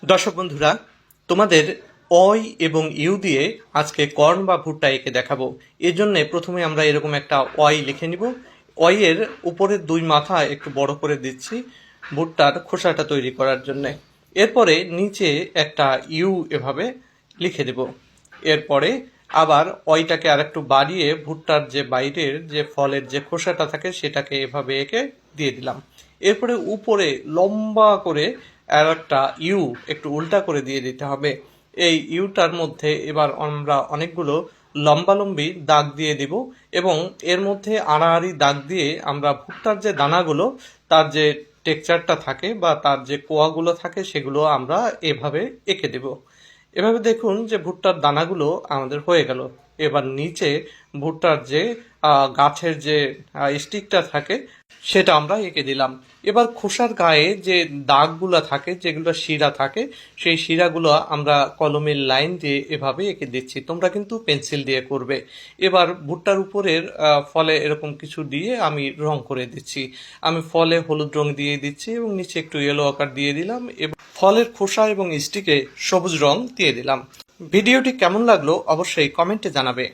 দর্শক বন্ধুরা, তোমাদের অয় এবং ইউ দিয়ে আজকে কর্ন বা ভুট্টা এঁকে দেখাবো। এর জন্য প্রথমে আমরা এরকম একটা অয় লিখে নিব। অয়ের উপরের দুই মাথা একটু বড় করে দিচ্ছি ভুট্টার খোসাটা তৈরি করার জন্য। এরপরে নিচে একটা ইউ এভাবে লিখে দেব। এরপরে আবার অয়টাকে আর একটু বাড়িয়ে ভুট্টার যে বাইরের যে ফলের যে খোসাটা থাকে সেটাকে এভাবে এঁকে দিয়ে দিলাম। এরপরে উপরে লম্বা করে আর একটা ইউ একটু উল্টা করে দিয়ে দিতে হবে। এই ইউটার মধ্যে এবার আমরা অনেকগুলো লম্বালম্বি দাগ দিয়ে দিব এবং এর মধ্যে আড়াআড়ি দাগ দিয়ে আমরা ভুট্টার যে দানাগুলো তার যে টেক্সচারটা থাকে বা তার যে কোয়াগুলো থাকে সেগুলো আমরা এভাবে এঁকে দেব। এভাবে দেখুন যে ভুট্টার দানাগুলো আমাদের হয়ে গেল। এবার নিচে ভুট্টার যে গাছের যে স্টিকটা থাকে সেটা আমরা এঁকে দিলাম। এবার খোসার গায়ে যে দাগগুলো থাকে, যেগুলো শিরা থাকে, সেই শিরাগুলো আমরা কলমের লাইন দিয়ে এভাবে এঁকে দিচ্ছি। তোমরা কিন্তু পেন্সিল দিয়ে করবে। এবার ভুট্টার উপরের ফলে এরকম কিছু দিয়ে আমি রং করে দিচ্ছি। আমি ফলে হলুদ রং দিয়ে দিচ্ছি এবং নিচে একটু ইয়েলো আকার দিয়ে দিলাম এবং ফলের খোসা এবং স্টিকে সবুজ রং দিয়ে দিলাম। ভিডিওটি কেমন লাগলো অবশ্যই কমেন্টে জানাবে।